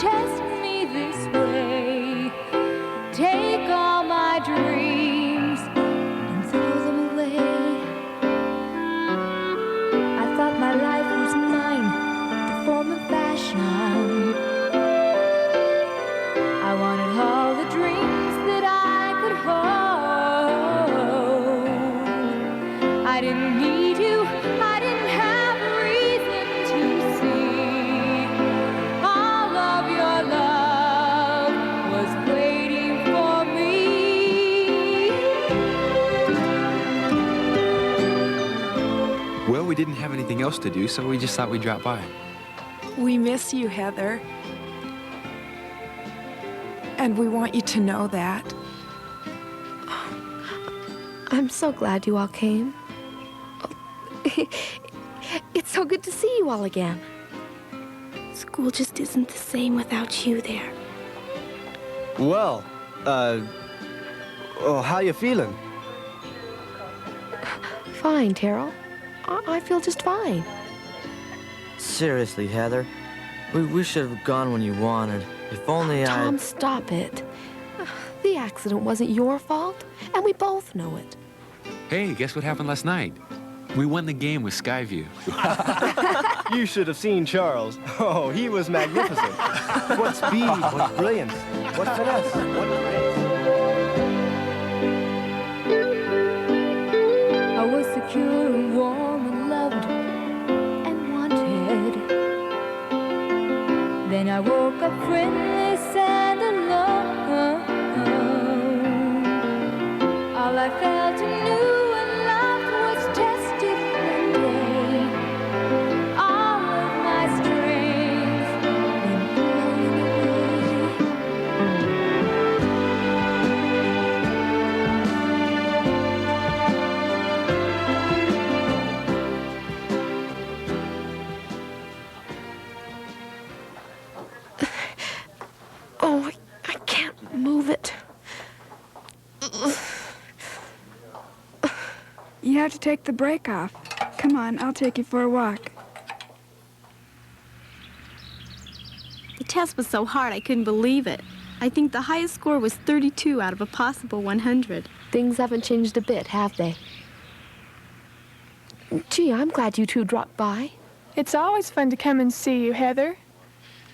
test me this way. Take all my dreams and throw them away. I thought my life was mine, the form of fashion. I wanted all the dreams that I could hold. I didn't need you, I didn't have reason to see. All of your love was waiting for me. Well, we didn't have anything else to do, so we just thought we'd drop by. We miss you, Heather. And we want you to know that. I'm so glad you all came. It's so good to see you all again. School just isn't the same without you there. Well, how you feeling? Fine, Terrell. I feel just fine. Seriously, Heather, we should have gone when you wanted. If only Tom, stop it. The accident wasn't your fault, and we both know it. Hey, guess what happened last night? We won the game with Skyview. You should have seen Charles. Oh, he was magnificent. What speed, what brilliance, what finesse, what grace. I was secure and warm and loved and wanted. Then I woke up friendless and alone. All I felt and knew and loved was tested one day. All of my strength went blowing Oh, I can't move it. You have to take the brake off. Come on, I'll take you for a walk. The test was so hard I couldn't believe it. I think the highest score was 32 out of a possible 100. Things haven't changed a bit, have they? Gee, I'm glad you two dropped by. It's always fun to come and see you, Heather.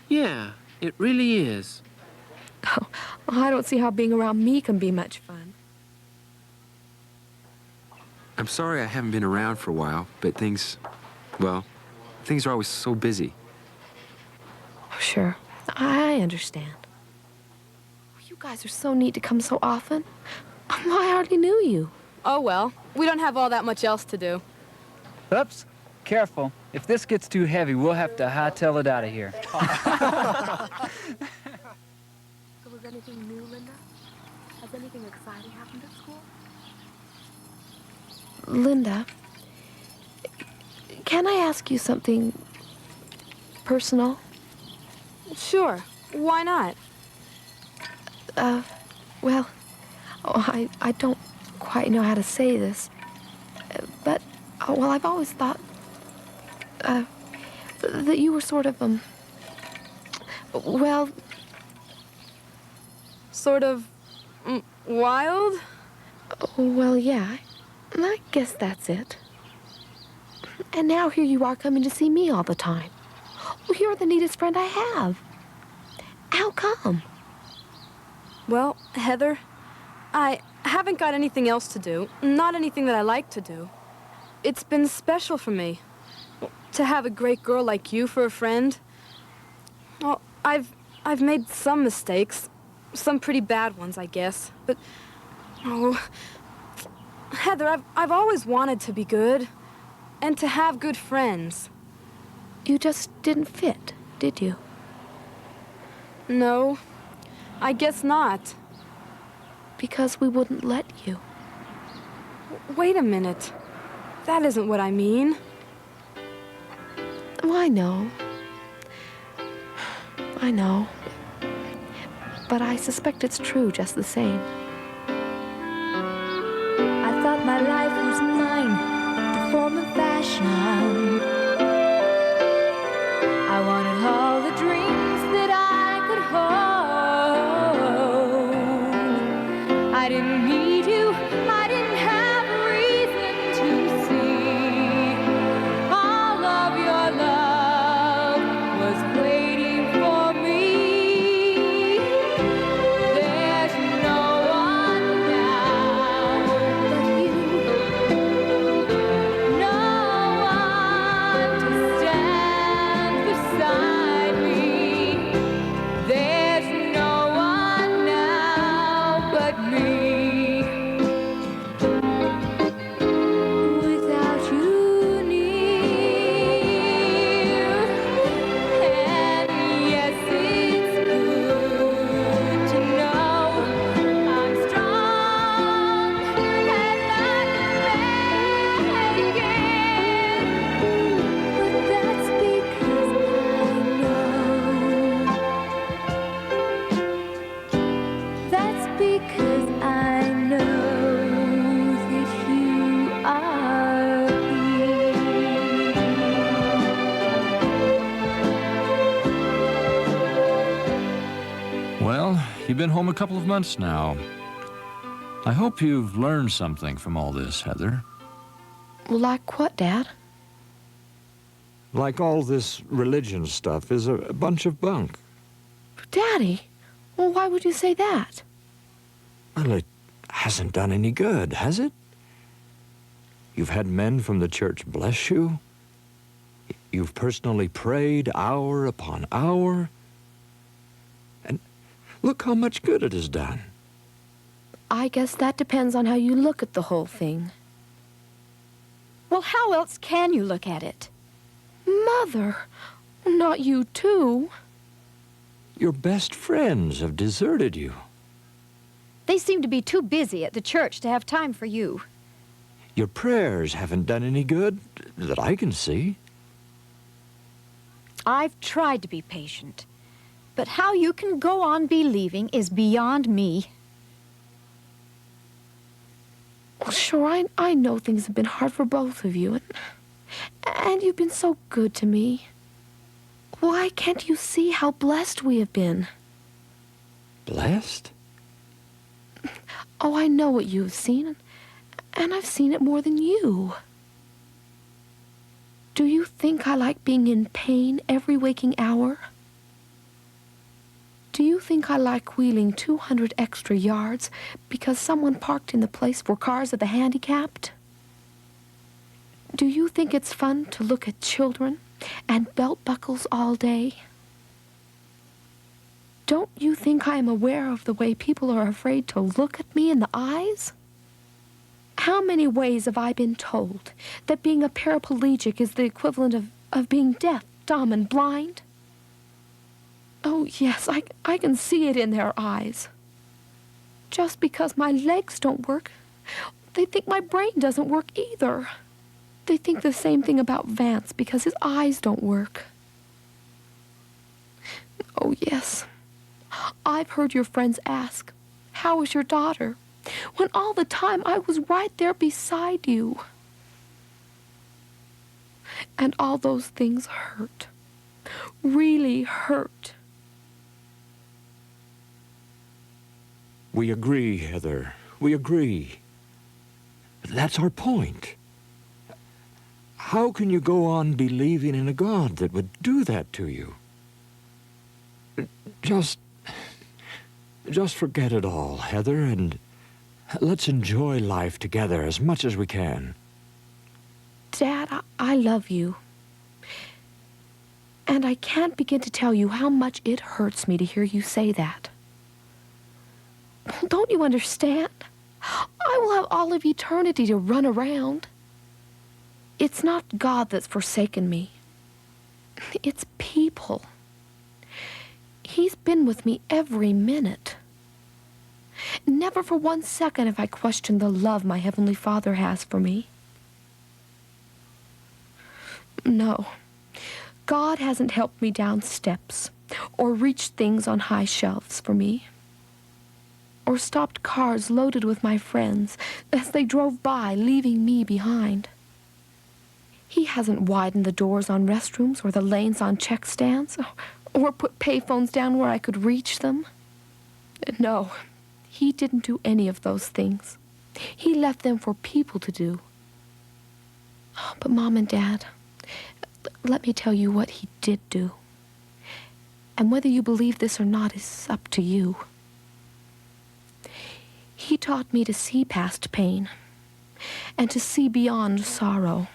Yeah, it really is. Oh, I don't see how being around me can be much fun. I'm sorry I haven't been around for a while, but things are always so busy. Oh, sure. I understand. You guys are so neat to come so often. I hardly knew you. Oh, well, we don't have all that much else to do. Oops. Careful. If this gets too heavy, we'll have to hightail it out of here. So was anything new, Linda? Has anything exciting happened at school? Linda, can I ask you something personal? Sure. Why not? I don't quite know how to say this, but, I've always thought, that you were sort of, Sort of wild? Well, yeah, I guess that's it. And now here you are coming to see me all the time. Well, you're the neatest friend I have. How come? Well, Heather, I haven't got anything else to do. Not anything that I like to do. It's been special for me to have a great girl like you for a friend. Well, I've made some mistakes. Some pretty bad ones, I guess. But, Heather, I've always wanted to be good and to have good friends. You just didn't fit, did you? No, I guess not. Because we wouldn't let you. Wait a minute. That isn't what I mean. Oh, I know. I know. But I suspect it's true just the same. I thought my life was mine, the form of fashion. I wanted all the dreams that I You've been home a couple of months now. I hope you've learned something from all this, Heather. Like what, Dad? Like all this religion stuff is a bunch of bunk. Daddy, well, why would you say that? Well, it hasn't done any good, has it? You've had men from the church bless you. You've personally prayed hour upon hour. And look how much good it has done. I guess that depends on how you look at the whole thing. Well, how else can you look at it? Mother, not you too. Your best friends have deserted you. They seem to be too busy at the church to have time for you. Your prayers haven't done any good that I can see. I've tried to be patient, but how you can go on believing is beyond me. Well, sure, I know things have been hard for both of you, and you've been so good to me. Why can't you see how blessed we have been? Blessed? Oh, I know what you've seen, and I've seen it more than you. Do you think I like being in pain every waking hour? Do you think I like wheeling 200 extra yards because someone parked in the place for cars of the handicapped? Do you think it's fun to look at children and belt buckles all day? Don't you think I am aware of the way people are afraid to look at me in the eyes? How many ways have I been told that being a paraplegic is the equivalent of being deaf, dumb, and blind? Oh, yes, I can see it in their eyes. Just because my legs don't work, they think my brain doesn't work either. They think the same thing about Vance because his eyes don't work. Oh, yes. I've heard your friends ask, "How is your daughter?" when all the time I was right there beside you. And all those things hurt. Really hurt. We agree, Heather. We agree. That's our point. How can you go on believing in a God that would do that to you? Just forget it all, Heather, and let's enjoy life together as much as we can. Dad, I love you. And I can't begin to tell you how much it hurts me to hear you say that. Don't you understand? I will have all of eternity to run around. It's not God that's forsaken me. It's people. He's been with me every minute. Never for 1 second have I questioned the love my Heavenly Father has for me. No, God hasn't helped me down steps or reached things on high shelves for me, or stopped cars loaded with my friends as they drove by, leaving me behind. He hasn't widened the doors on restrooms or the lanes on check stands, or put payphones down where I could reach them. No, he didn't do any of those things. He left them for people to do. But Mom and Dad, let me tell you what he did do. And whether you believe this or not is up to you. He taught me to see past pain and to see beyond sorrow.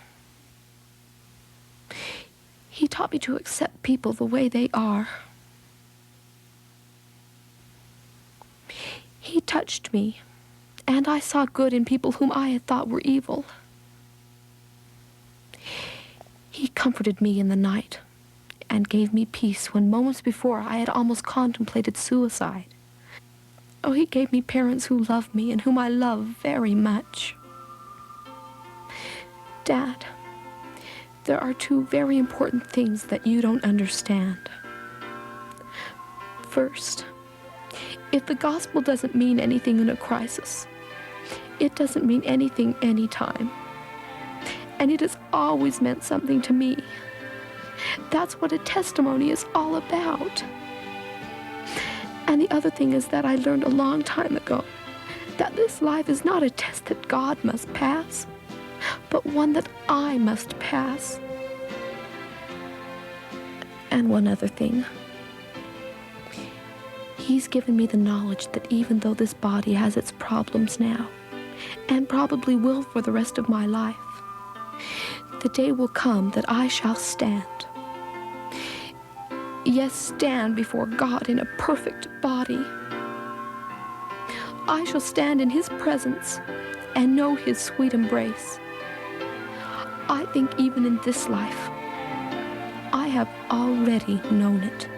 He taught me to accept people the way they are. He touched me, and I saw good in people whom I had thought were evil. He comforted me in the night and gave me peace when moments before I had almost contemplated suicide. Oh, he gave me parents who love me and whom I love very much. Dad, there are two very important things that you don't understand. First, if the gospel doesn't mean anything in a crisis, it doesn't mean anything anytime. And it has always meant something to me. That's what a testimony is all about. And the other thing is that I learned a long time ago that this life is not a test that God must pass, but one that I must pass. And one other thing. He's given me the knowledge that even though this body has its problems now, and probably will for the rest of my life, the day will come that I shall stand. Yes, stand before God in a perfect body. I shall stand in His presence and know His sweet embrace. I think even in this life, I have already known it.